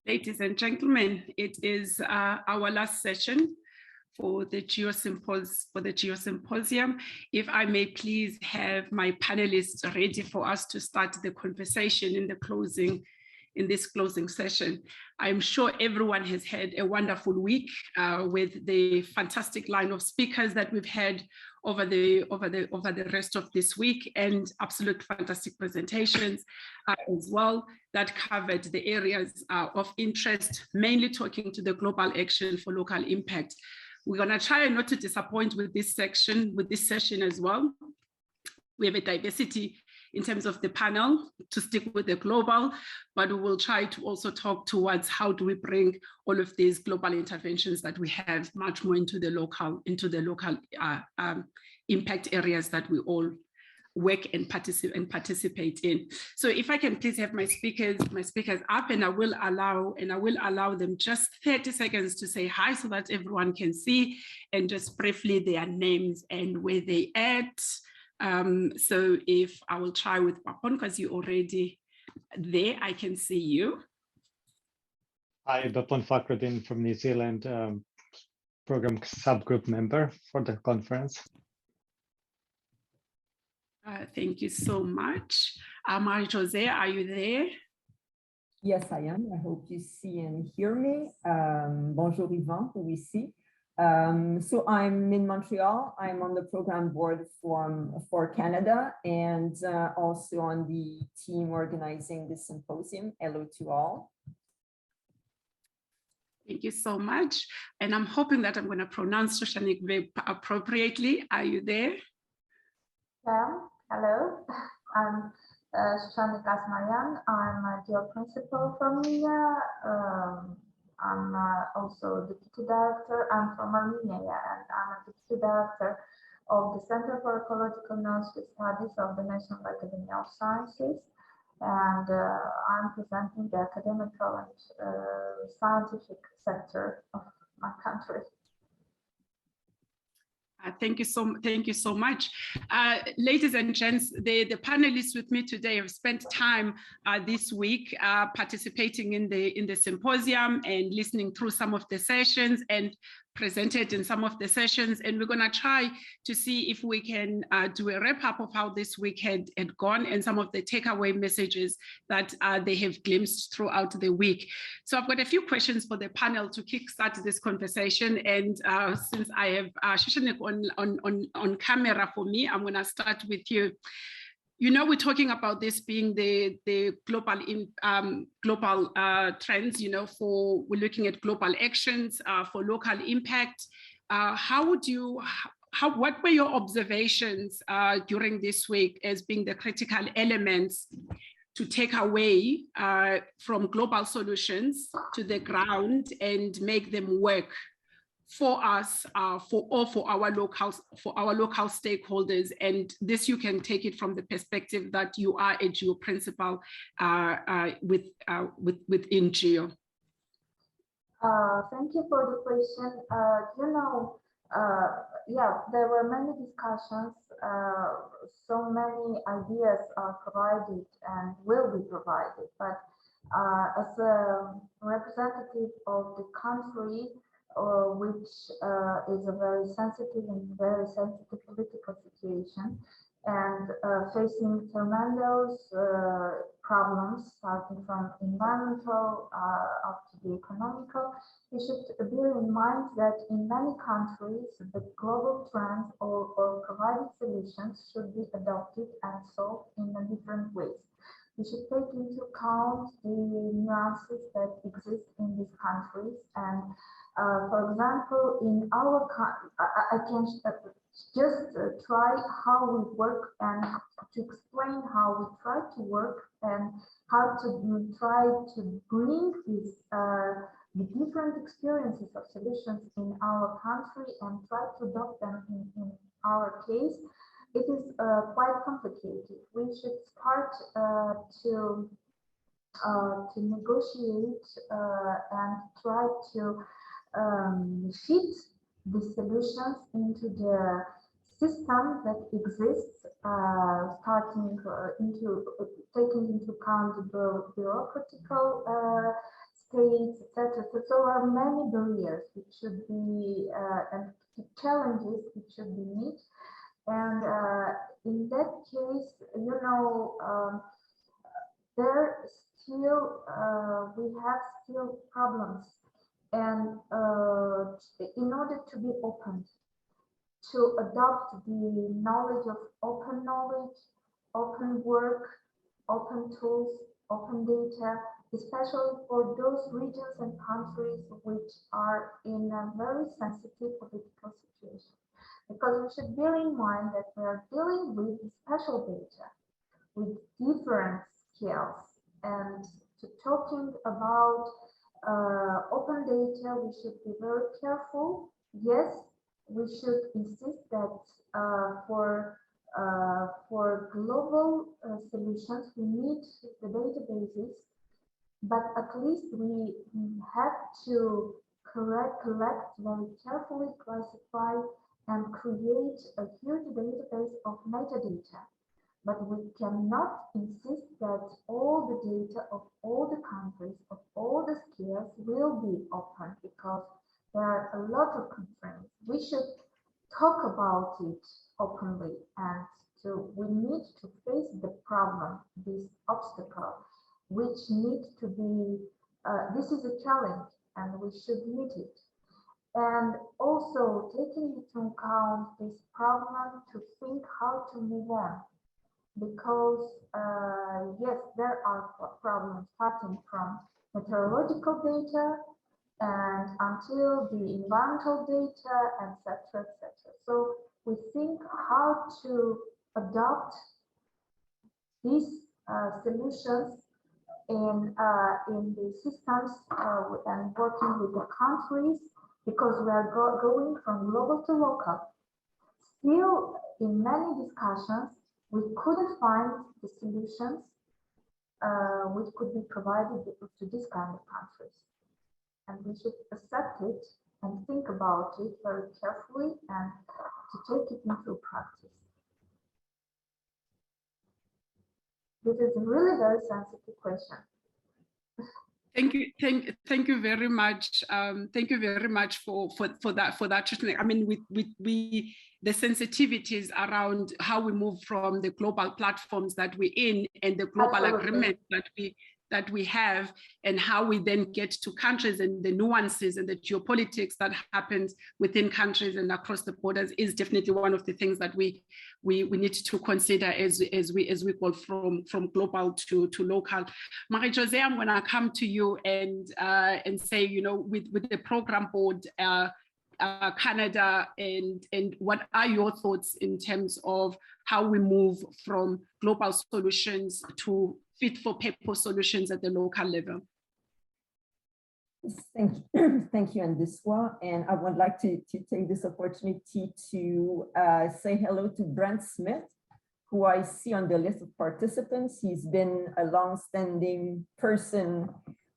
Ladies and gentlemen, it is our last session for the Geosymposium. If I may please have my panelists ready for us to start the conversation in this closing session. I'm sure everyone has had a wonderful week with the fantastic line of speakers that we've had over the rest of this week, and absolute fantastic presentations as well that covered the areas of interest, mainly talking to the global action for local impact. We're going to try not to disappoint with this session as well. We have a diversity in terms of the panel to stick with the global, but we will try to also talk towards how do we bring all of these global interventions that we have much more into the local impact areas that we all work and participate in. So if I can please have my speakers up, and I will allow them just 30 seconds to say hi so that everyone can see, and just briefly their names and where they at. So if I will try with Papon, because you're already there, I can see you. Hi, Papon Fakhruddin from New Zealand, program subgroup member for the conference. Thank you so much. Marie-José, are you there? Yes, I am. I hope you see and hear me. Bonjour Yvan, who we see. So I'm in Montreal. I'm on the program board for Canada, and also on the team organizing the symposium. Hello to all. Thank you so much. And I'm hoping that I'm going to pronounce Shoshanik very appropriately. Are you there? Yeah, hello. I'm Shoshanik Asmayan. I'm a geo principal from India. I'm also deputy director. I'm from Armenia, and I'm a deputy director of the Center for Ecological Neuroscience Studies of the National Academy of Sciences. And I'm presenting the academical and scientific sector of my country. Thank you so much. Ladies and gents, the panelists with me today have spent time this week participating in the symposium and listening through some of the sessions and presented in some of the sessions, and we're going to try to see if we can do a wrap-up of how this week had gone and some of the takeaway messages that they have glimpsed throughout the week. So I've got a few questions for the panel to kickstart this conversation, and since I have Shoshanik on camera for me, I'm going to start with you. You know, we're talking about this being the global trends, you know, we're looking at global actions for local impact. What were your observations during this week as being the critical elements to take away from global solutions to the ground and make them work for us, for our local stakeholders? And this, you can take it from the perspective that you are a geo principal within geo. Thank you for the question. Yeah, there were many discussions. So many ideas are provided and will be provided. But as a representative of the country, which is a very sensitive political situation, and facing tremendous problems, starting from environmental up to the economical, we should bear in mind that in many countries, the global trends or provided solutions should be adopted and solved in different ways. We should take into account the nuances that exist in these countries. And for example, in our country, I can just try how we work and to explain how we try to work and how to try to bring these the different experiences of solutions in our country and try to adopt them in our case. It is quite complicated. We should start to negotiate and try to fit the solutions into the system that exists, taking into account the bureaucratical states, etc. So there are many barriers which should be and challenges which should be met. And in that case, you know, there still we have still problems, and in order to be open, to adopt the knowledge of open knowledge, open work, open tools, open data, especially for those regions and countries which are in a very sensitive political situation. Because we should bear in mind that we are dealing with special data, with different scales. And to talking about open data, we should be very careful. Yes, we should insist that for global solutions, we need the databases, but at least we have to collect very carefully, classify, and create a huge database of metadata. But we cannot insist that all the data of all the countries, of all the scales will be open, because there are a lot of constraints. We should talk about it openly, and we need to face the problem, this obstacle, which needs to be, this is a challenge and we should meet it. And also taking into account this problem, to think how to move on. Because yes, there are problems starting from meteorological data and until the environmental data, etc., etc. So we think how to adopt these solutions in the systems and working with the countries, because we are going from global to local. Still, in many discussions, we couldn't find the solutions which could be provided to this kind of countries. And we should accept it and think about it very carefully and to take it into practice. This is a really very sensitive question. Thank you very much. Thank you very much for that. I mean, we the sensitivities around how we move from the global platforms that we're in and the global agreement that we have, and how we then get to countries, and the nuances and the geopolitics that happens within countries and across the borders is definitely one of the things that we need to consider as we go from global to local. Marie-José, I'm going to come to you and say, you know, with the program board, Canada, and what are your thoughts in terms of how we move from global solutions to fit for purpose solutions at the local level? Thank you, Andiswa. And I would like to take this opportunity to say hello to Brent Smith, who I see on the list of participants. He's been a long-standing person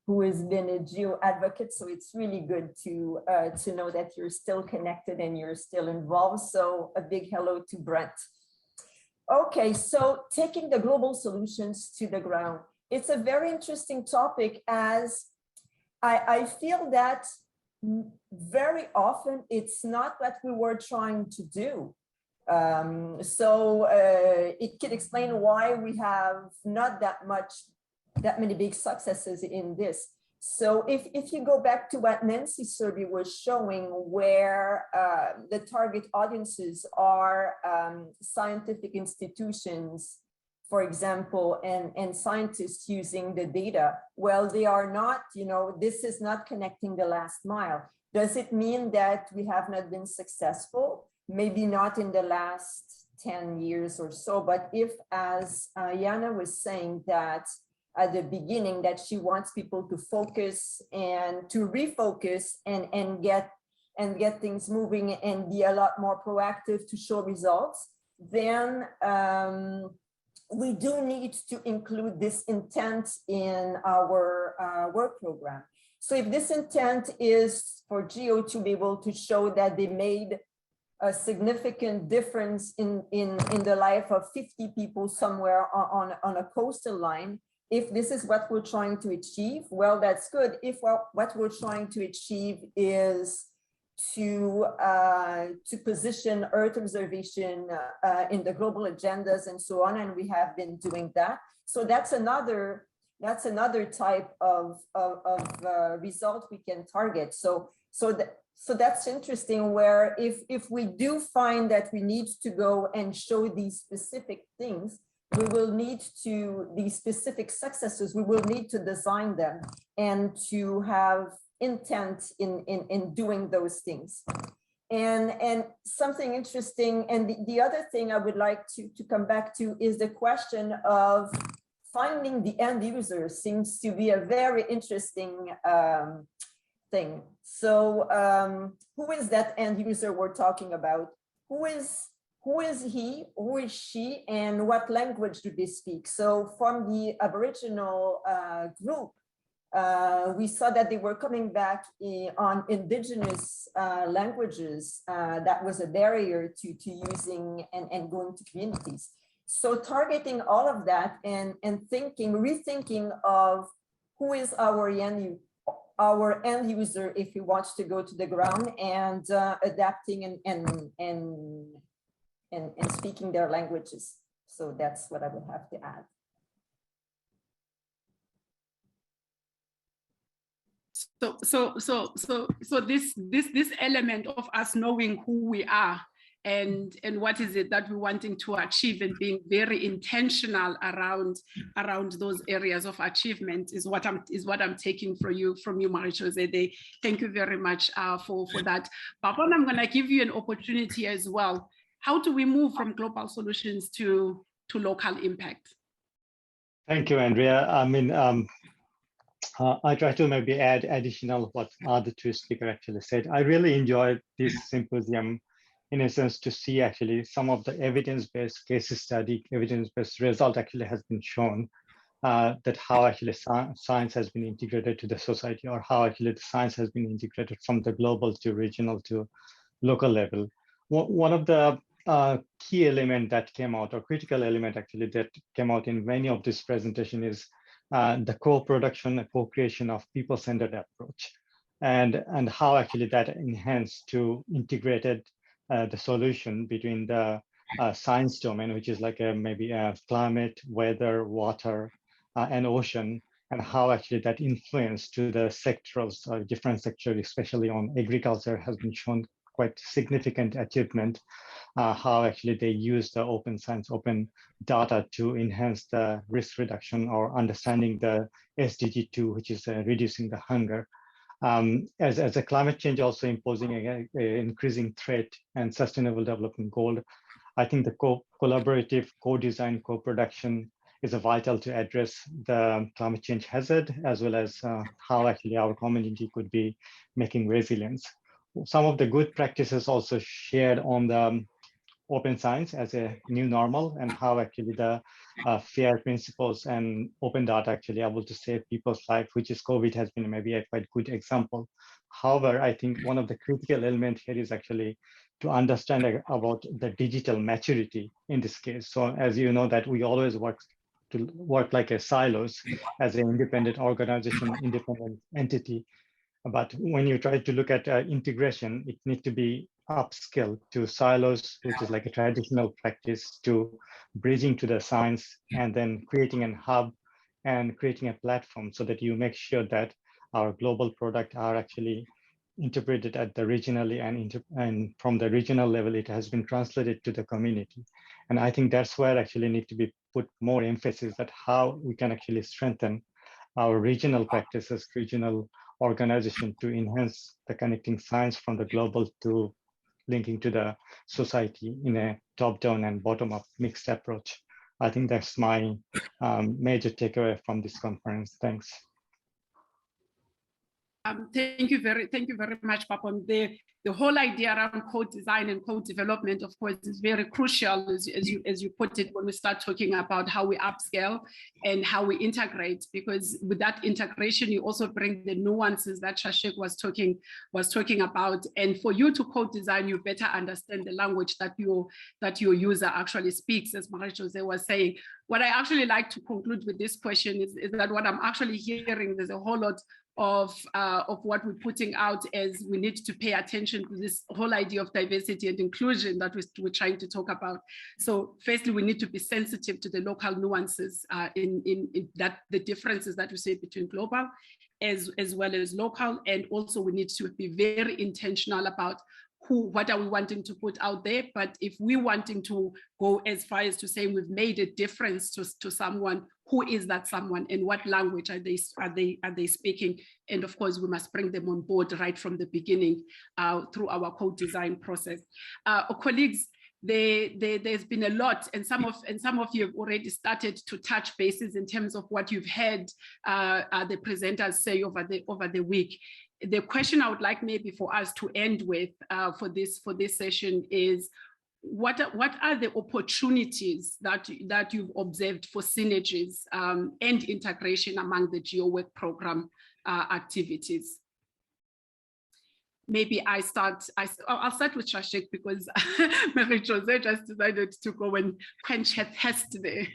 who has been a geo advocate. So it's really good to know that you're still connected and you're still involved. So a big hello to Brent. Okay, so taking the global solutions to the ground. It's a very interesting topic, as I feel that very often it's not what we were trying to do. It could explain why we have not that many big successes in this. So if you go back to what Nancy's survey was showing, where the target audiences are scientific institutions, for example, and scientists using the data, well, they are not, you know, this is not connecting the last mile. Does it mean that we have not been successful? Maybe not in the last 10 years or so, but if, as Jana was saying, that at the beginning, that she wants people to focus and to refocus and get things moving and be a lot more proactive to show results, then we do need to include this intent in our work program. So if this intent is for GEO to be able to show that they made a significant difference in the life of 50 people somewhere on a coastal line, if this is what we're trying to achieve, well, that's good. If what we're trying to achieve is to position Earth observation in the global agendas and so on, and we have been doing that. So that's another type of result we can target. So that's interesting, where if we do find that we need to go and show these specific things, we will need to, these specific successes, we will need to design them and to have intent in doing those things. And something interesting, and the other thing I would like to come back to is the question of finding the end user. Seems to be a very interesting thing. So who is that end user we're talking about? Who is he, who is she, and what language do they speak? So from the Aboriginal group, we saw that they were coming back on indigenous languages. That was a barrier to using and going to communities. So targeting all of that and rethinking of who is our end user if he wants to go to the ground, and adapting and speaking their languages. So that's what I would have to add. So this element of us knowing who we are and what is it that we're wanting to achieve, and being very intentional around those areas of achievement is what I'm taking from you, Marie-José. Thank you very much for that. Papon, I'm going to give you an opportunity as well. How do we move from global solutions to local impact? Thank you, Andrea. I mean, I try to maybe add additional what other two speakers actually said. I really enjoyed this symposium, in a sense, to see actually some of the evidence-based case study, evidence-based result actually has been shown, that how actually science has been integrated to the society, or how actually the science has been integrated from the global to regional to local level. One of the key element that came out, or critical element actually that came out in many of this presentation, is the co-production and co-creation of people-centered approach, and how actually that enhanced to integrated the solution between the science domain, which is like maybe climate, weather, water, and ocean, and how actually that influence to the sectors, different sectors, especially on agriculture, has been shown quite significant achievement. How actually they use the open science, open data to enhance the risk reduction, or understanding the SDG 2, which is reducing the hunger. As a climate change also imposing an increasing threat and sustainable development goal, I think the collaborative, co-design, co-production is vital to address the climate change hazard, as well as how actually our community could be making resilience. Some of the good practices also shared on the open science as a new normal, and how actually the FAIR principles and open data actually able to save people's life, which is COVID has been maybe a quite good example. However, I think one of the critical elements here is actually to understand about the digital maturity in this case. So as you know, that we always work like a silos as an independent organization, independent entity. But when you try to look at integration, it needs to be upscaled to silos, which is like a traditional practice, to bridging to the science, and then creating a hub and creating a platform, so that you make sure that our global product are actually interpreted at the regionally, and from the regional level, it has been translated to the community. And I think that's where actually need to be put more emphasis at how we can actually strengthen our regional practices, regional organization, to enhance the connecting science from the global to linking to the society in a top-down and bottom-up mixed approach. I think that's my major takeaway from this conference. Thanks. Thank you very much, Papon. the whole idea around co-design and co-development, of course, is very crucial, as you put it, when we start talking about how we upscale and how we integrate, because with that integration, you also bring the nuances that Shashik was talking about. And for you to co-design, you better understand the language that your user actually speaks, as Marie-José was saying. What I actually like to conclude with this question is that what I'm actually hearing, there's a whole lot of what we're putting out as we need to pay attention to this whole idea of diversity and inclusion that we're trying to talk about. So firstly, we need to be sensitive to the local nuances in that the differences that we see between global as well as local. And also we need to be very intentional about what are we wanting to put out there. But if we're wanting to go as far as to say we've made a difference to someone, who is that someone and what language are they speaking? And of course, we must bring them on board right from the beginning through our co-design process. Colleagues, there's been a lot, and some of you have already started to touch bases in terms of what you've heard the presenters say over the week. The question I would like maybe for us to end with for this session is, what are the opportunities that you've observed for synergies and integration among the GeoWork program activities? Maybe I'll start with Shashik, because Marie-José just decided to go and quench her thirst there.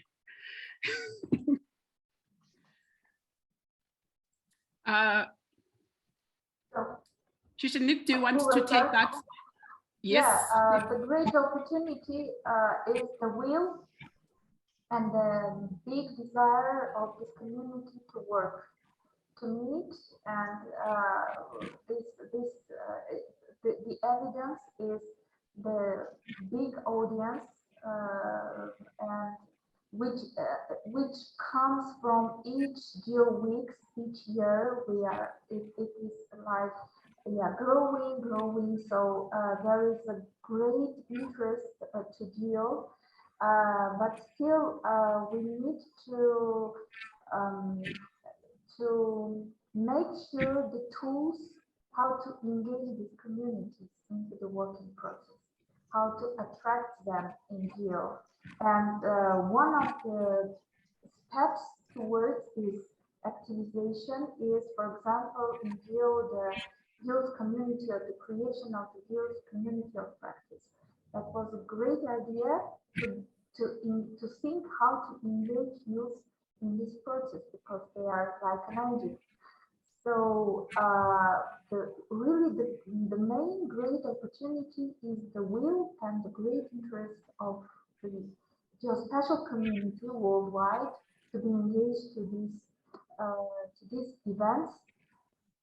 Shishnik, do you want to take that? Yes. Yeah, the great opportunity is the will and the big desire of this community to work, to meet, and the evidence is the big audience and which comes from each GeoWeeks each year. It is like growing. So there is a great interest to Geo, but still we need to make sure the tools how to engage these communities into the working process, how to attract them in Geo. And one of the steps towards this activization is, for example, in Geo, the Geo's community, or the creation of the Geo's community of practice. That was a great idea to think how to engage youth in this process, because they are like an engine. So the main great opportunity is the will and the great interest of the geospatial community worldwide to be engaged to these events,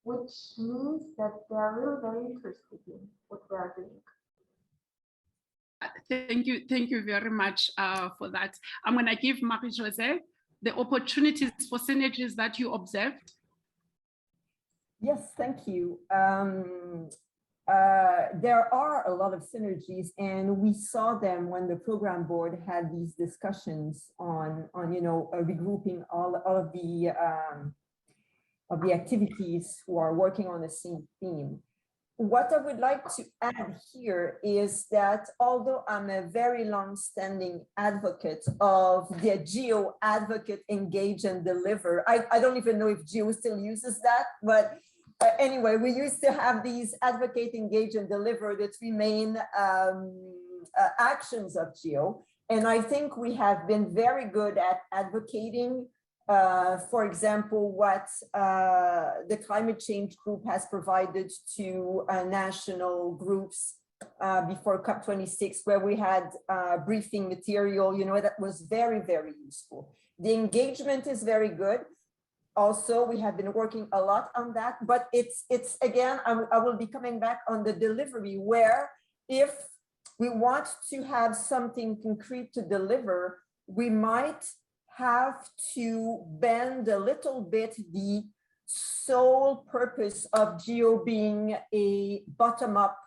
which means that they are really very interested in what we are doing. Thank you very much for that. I'm going to give Marie-José the opportunities for synergies that you observed. Yes, thank you. There are a lot of synergies, and we saw them when the program board had these discussions on regrouping all of the activities who are working on the same theme. What I would like to add here is that although I'm a very long-standing advocate of the Geo Advocate Engage and Deliver, I don't even know if Geo still uses that, but anyway, we used to have these Advocate, Engage and Deliver, the three main actions of Geo. And I think we have been very good at advocating, for example, what the climate change group has provided to national groups before COP26, where we had briefing material, that was very, very useful. The engagement is very good. Also, we have been working a lot on that, but it's again, I will be coming back on the delivery, where if we want to have something concrete to deliver, we might have to bend a little bit the sole purpose of Geo being a bottom-up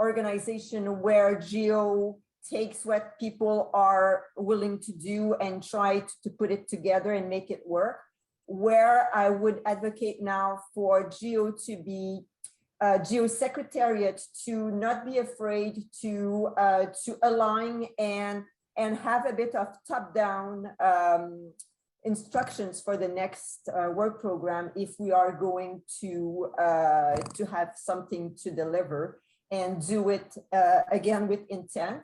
organization where Geo takes what people are willing to do and try to put it together and make it work. Where I would advocate now for Geo to be Geo-Secretariat to not be afraid to align and have a bit of top-down instructions for the next work program if we are going to have something to deliver, and do it again with intent,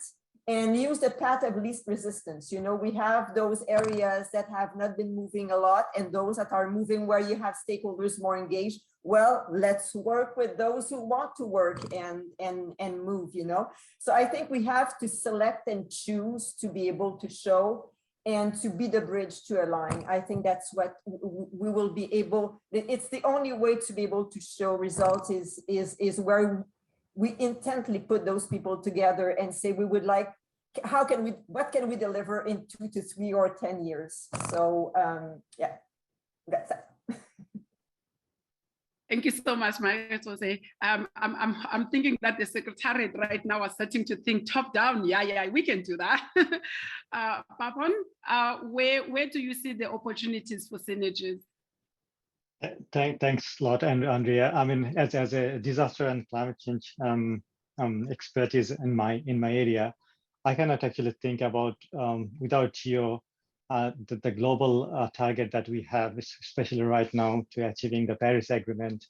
and use the path of least resistance. You know, we have those areas that have not been moving a lot and those that are moving where you have stakeholders more engaged. Well, let's work with those who want to work and move, you know. So I think we have to select and choose to be able to show and to be the bridge to align. I think that's what we will be able, it's the only way to be able to show results is where we intently put those people together and say, we would like, what can we deliver in 2 to 3 or 10 years? So yeah, that's it. Thank you so much, Marie-José. I'm thinking that the Secretariat right now are starting to think top down. Yeah, we can do that. Papon, where do you see the opportunities for synergies? Thanks a lot, Andrea. I mean, as a disaster and climate change expertise in my area, I cannot actually think about without Geo the global target that we have, especially right now, to achieving the Paris Agreement,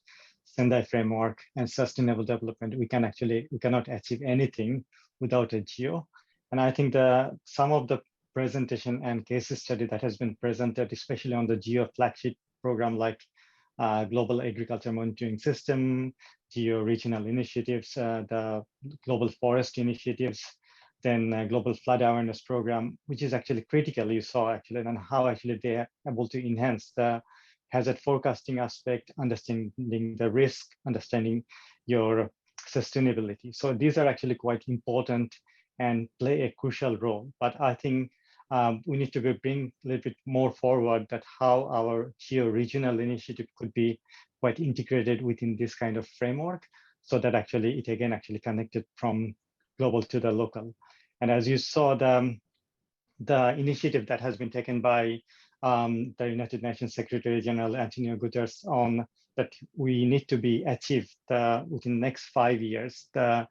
Sendai framework, and sustainable development. We cannot achieve anything without a Geo. And I think some of the presentation and case study that has been presented, especially on the Geo flagship program, like Global Agriculture Monitoring System, Geo regional initiatives, the Global Forest initiatives, then Global Flood Awareness Program, which is actually critical, you saw actually, and how actually they are able to enhance the hazard forecasting aspect, understanding the risk, understanding your sustainability. So these are actually quite important and play a crucial role. But I think we need to bring a little bit more forward that how our geo-regional initiative could be quite integrated within this kind of framework, so that actually it again actually connected from global to the local. And as you saw, the initiative that has been taken by the United Nations Secretary General Antonio Guterres on that we need to be achieved within the next 5 years. The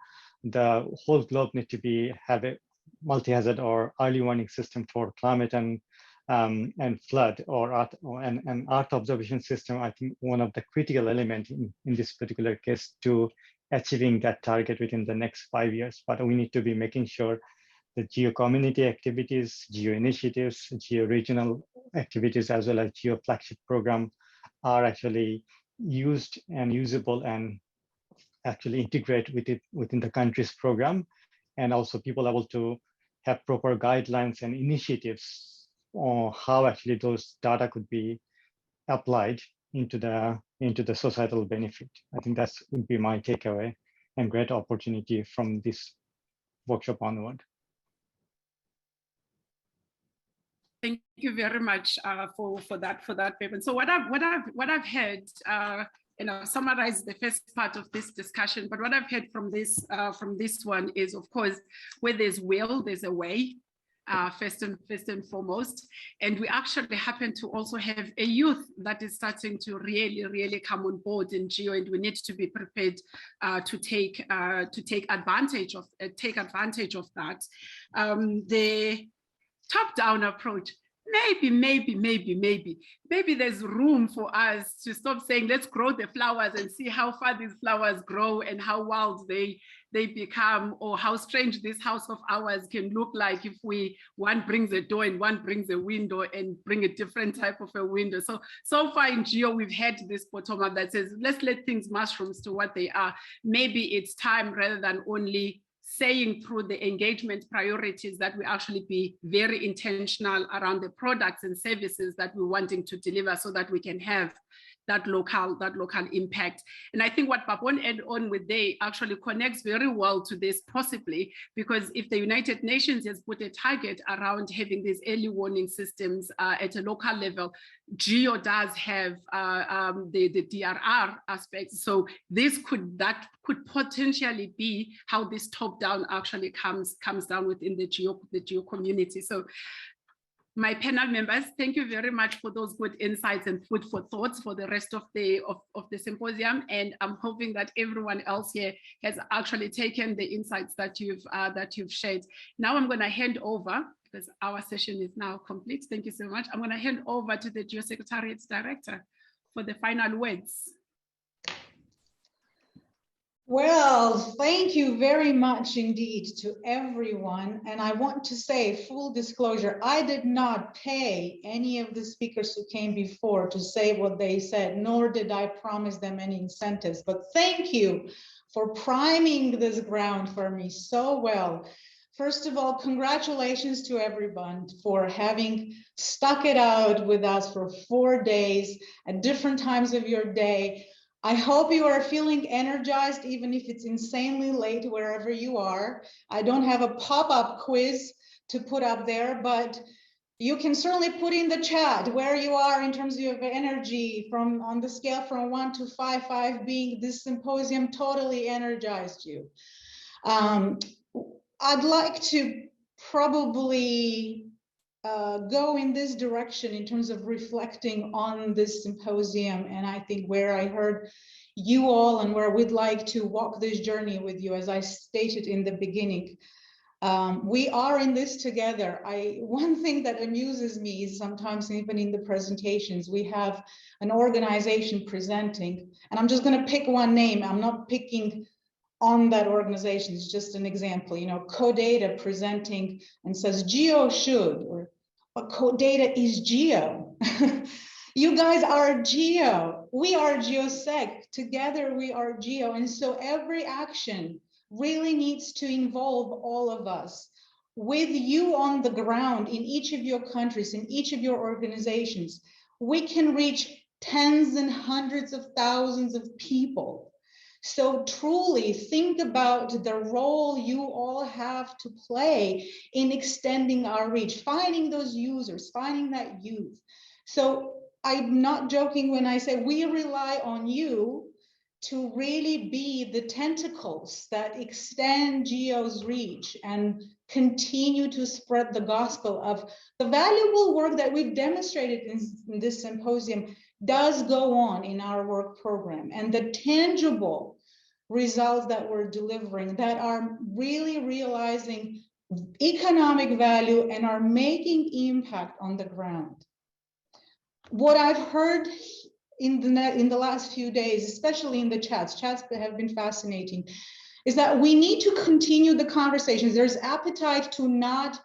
whole globe need to have a multi-hazard or early warning system for climate and flood or Earth observation system. I think one of the critical elements in this particular case to achieving that target within the next 5 years. But we need to be making sure the geo-community activities, geo-initiatives, geo-regional activities, as well as geo-flagship program are actually used and usable and actually integrate within the country's program, and also people able to have proper guidelines and initiatives on how actually those data could be applied into the societal benefit. I think that would be my takeaway and great opportunity from this workshop onward. Thank you very much for that paper. So what I've heard, and I'll summarize the first part of this discussion. But what I've heard from this one is, of course, where there's will, there's a way. First and foremost, and we actually happen to also have a youth that is starting to really come on board in Geo, and we need to be prepared to take advantage of that. The top-down approach, maybe there's room for us to stop saying let's grow the flowers and see how far these flowers grow and how wild they become, or how strange this house of ours can look like if one brings a door and one brings a window and bring a different type of a window. So far in Geo, we've had this bottom up that says let's let things mushrooms to what they are. Maybe it's time, rather than only saying through the engagement priorities, that we actually be very intentional around the products and services that we're wanting to deliver, so that we can have that local impact. And I think what Papon add on with they actually connects very well to this, possibly because if the United Nations has put a target around having these early warning systems at a local level, Geo does have the DRR aspect. So that could potentially be how this top down actually comes down within the Geo community. So my panel members, thank you very much for those good insights and food for thoughts for the rest of the symposium. And I'm hoping that everyone else here has actually taken the insights that you've shared. Now I'm going to hand over, because our session is now complete. Thank you so much. I'm going to hand over to the Geosecretariat's Director for the final words. Well, thank you very much indeed to everyone. And I want to say, full disclosure, I did not pay any of the speakers who came before to say what they said, nor did I promise them any incentives. But thank you for priming this ground for me so well. First of all, congratulations to everyone for having stuck it out with us for 4 days at different times of your day. I hope you are feeling energized, even if it's insanely late wherever you are. I don't have a pop-up quiz to put up there, but you can certainly put in the chat where you are in terms of your energy on the scale from 1 to 5, 5 being this symposium totally energized you. I'd like to probably go in this direction in terms of reflecting on this symposium, and I think where I heard you all and where we'd like to walk this journey with you, as I stated in the beginning. We are in this together. One thing that amuses me is sometimes even in the presentations, we have an organization presenting, and I'm just going to pick one name. I'm not picking on that organization, it's just an example, you know, CoData presenting and says Geo should, or but CoData is Geo. You guys are Geo, we are GeoSec, together we are Geo. And so every action really needs to involve all of us. With you on the ground in each of your countries, in each of your organizations, we can reach tens and hundreds of thousands of people. So truly think about the role you all have to play in extending our reach, finding those users, finding that youth. So I'm not joking when I say we rely on you to really be the tentacles that extend Geo's reach and continue to spread the gospel of the valuable work that we've demonstrated in this symposium does go on in our work program, and the tangible results that we're delivering that are really realizing economic value and are making impact on the ground. What I've heard in the last few days, especially in the chats have been fascinating, is that we need to continue the conversations. There's appetite to not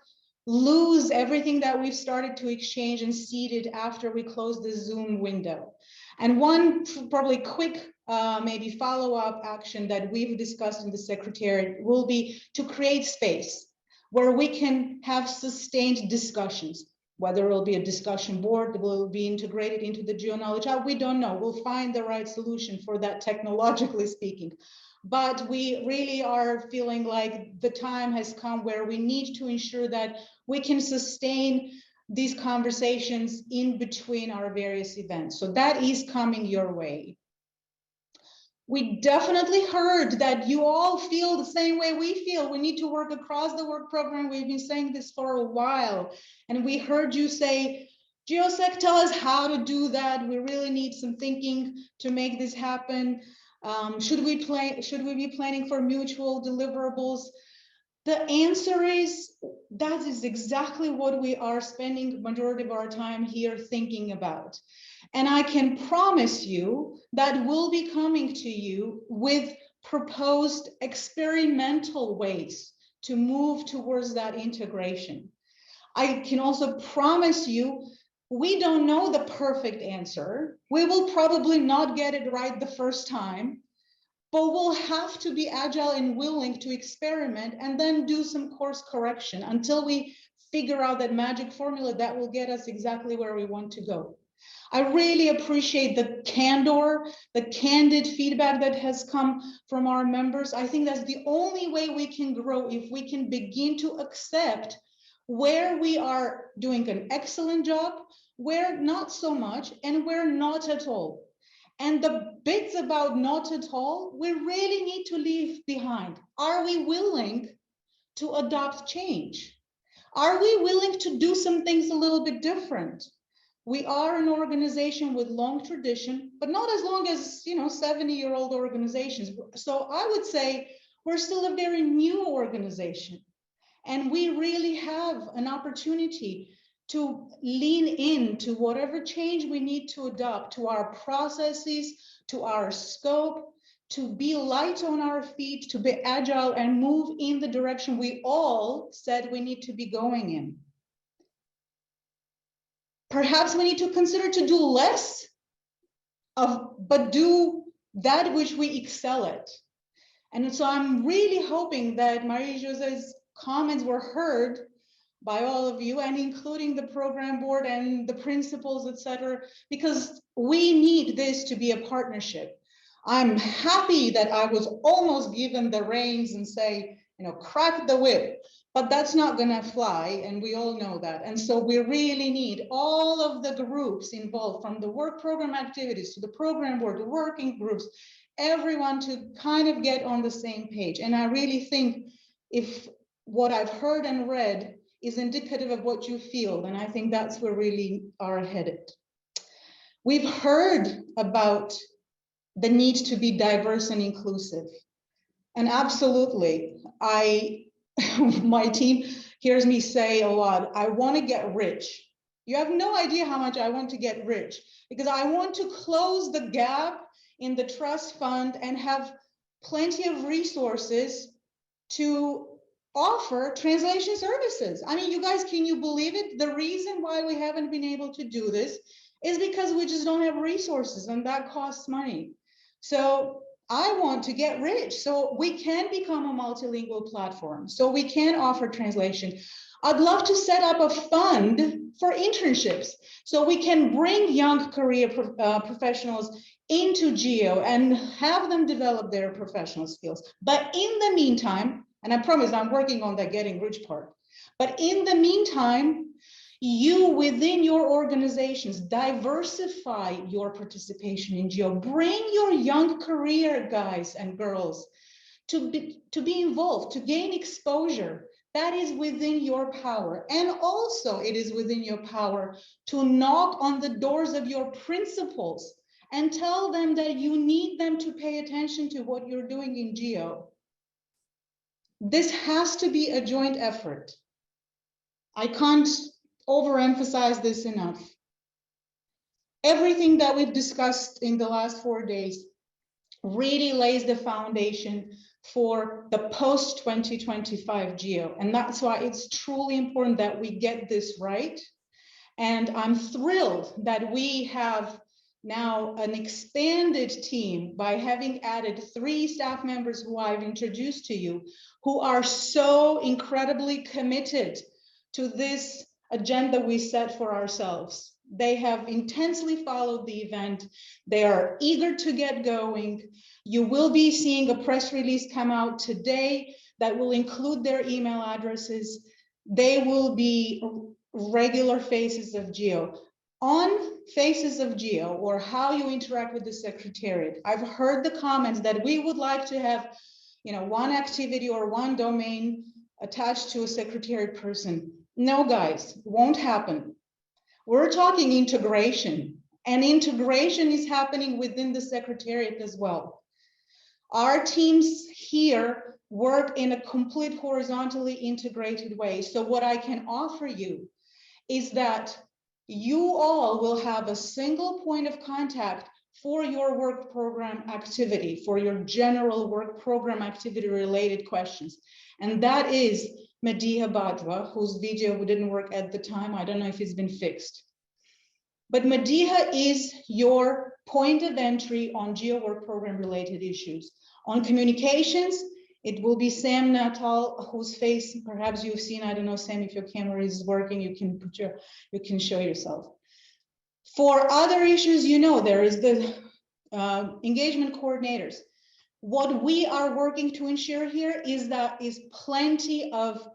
lose everything that we've started to exchange and seeded after we close the Zoom window. And one probably quick maybe follow-up action that we've discussed in the Secretariat will be to create space where we can have sustained discussions, whether it will be a discussion board that will be integrated into the GeoKnowledge Hub, we don't know. We'll find the right solution for that technologically speaking. But we really are feeling like the time has come where we need to ensure that we can sustain these conversations in between our various events. So that is coming your way. We definitely heard that you all feel the same way we feel. We need to work across the work program. We've been saying this for a while. And we heard you say, GeoSec, tell us how to do that. We really need some thinking to make this happen. Should we be planning for mutual deliverables? The answer is, that is exactly what we are spending the majority of our time here thinking about. And I can promise you that we'll be coming to you with proposed experimental ways to move towards that integration. I can also promise you, we don't know the perfect answer. We will probably not get it right the first time, but we'll have to be agile and willing to experiment and then do some course correction until we figure out that magic formula that will get us exactly where we want to go. I really appreciate the candor, the candid feedback that has come from our members. I think that's the only way we can grow, if we can begin to accept where we are doing an excellent job, where not so much, and where not at all. And the bits about not at all, we really need to leave behind. Are we willing to adopt change? Are we willing to do some things a little bit different? We are an organization with long tradition, but not as long as, 70-year-old organizations. So I would say we're still a very new organization. And we really have an opportunity to lean into whatever change we need to adopt to our processes, to our scope, to be light on our feet, to be agile and move in the direction we all said we need to be going in. Perhaps we need to consider to do less but do that which we excel at. And so I'm really hoping that Marie-José's comments were heard by all of you, and including the program board and the principals, etc., because we need this to be a partnership. I'm happy that I was almost given the reins and say, crack the whip, but that's not gonna fly, and we all know that. And so we really need all of the groups involved, from the work program activities to the program board, the working groups, everyone to kind of get on the same page. And I really think if what I've heard and read is indicative of what you feel, then I think that's where we really are headed. We've heard about the need to be diverse and inclusive. And absolutely, my team hears me say a lot, I want to get rich. You have no idea how much I want to get rich, because I want to close the gap in the trust fund and have plenty of resources to offer translation services. I mean, you guys, can you believe it? The reason why we haven't been able to do this is because we just don't have resources, and that costs money. So I want to get rich so we can become a multilingual platform, so we can offer translation. I'd love to set up a fund for internships so we can bring young career professionals into GEO and have them develop their professional skills. But in the meantime, and I promise I'm working on that getting rich part, but in the meantime, you within your organizations diversify your participation in GEO. Bring your young career guys and girls to be involved, to gain exposure. That is within your power. And also it is within your power to knock on the doors of your principals and tell them that you need them to pay attention to what you're doing in GEO. This has to be a joint effort. I can't overemphasize this enough. Everything that we've discussed in the last 4 days really lays the foundation for the post-2025 GEO. And that's why it's truly important that we get this right. And I'm thrilled that we have now an expanded team by having added 3 staff members who I've introduced to you, who are so incredibly committed to this agenda we set for ourselves. They have intensely followed the event. They are eager to get going. You will be seeing a press release come out today that will include their email addresses. They will be regular faces of GEO. On Faces of GEO, or how you interact with the Secretariat, I've heard the comments that we would like to have, one activity or one domain attached to a Secretariat person. No, guys, won't happen. We're talking integration, and integration is happening within the Secretariat as well. Our teams here work in a complete horizontally integrated way. So what I can offer you is that you all will have a single point of contact for your work program activity, for your general work program activity related questions. And that is Mediha Badwa, whose video didn't work at the time. I don't know if it's been fixed. But Mediha is your point of entry on GEO work program related issues. On communications, it will be Sam Natal, whose face perhaps you've seen. I don't know, Sam, if your camera is working, you can show yourself. For other issues, there is the engagement coordinators. What we are working to ensure here is that is plenty of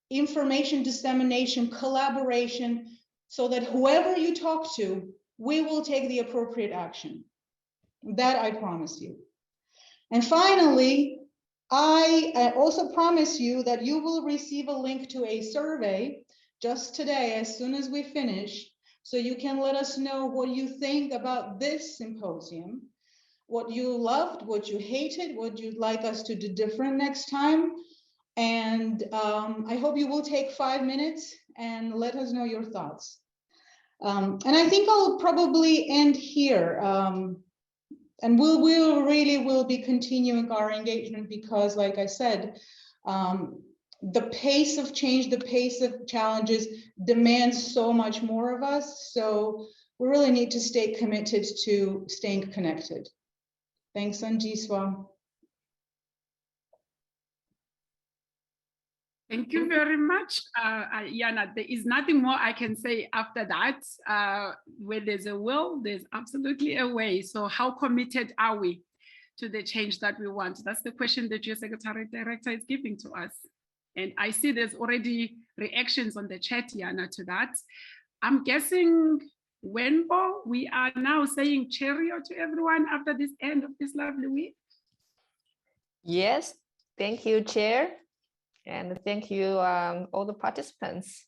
information dissemination, collaboration, so that whoever you talk to, we will take the appropriate action. That I promise you. And finally, I also promise you that you will receive a link to a survey just today as soon as we finish, so you can let us know what you think about this symposium, what you loved, what you hated, what you'd like us to do different next time. And I hope you will take 5 minutes and let us know your thoughts. And I think I'll probably end here. And we'll be continuing our engagement because, like I said, the pace of change, the pace of challenges demands so much more of us. So we really need to stay committed to staying connected. Thanks, Andiswa. Thank you very much, Yana. There is nothing more I can say after that. Where there's a will, there's absolutely a way. So how committed are we to the change that we want? That's the question that your Secretary Director is giving to us. And I see there's already reactions on the chat, Yana, to that. I'm guessing, Wenbo, we are now saying cheerio to everyone after this end of this lovely week. Yes, thank you, Chair. And thank you, all the participants.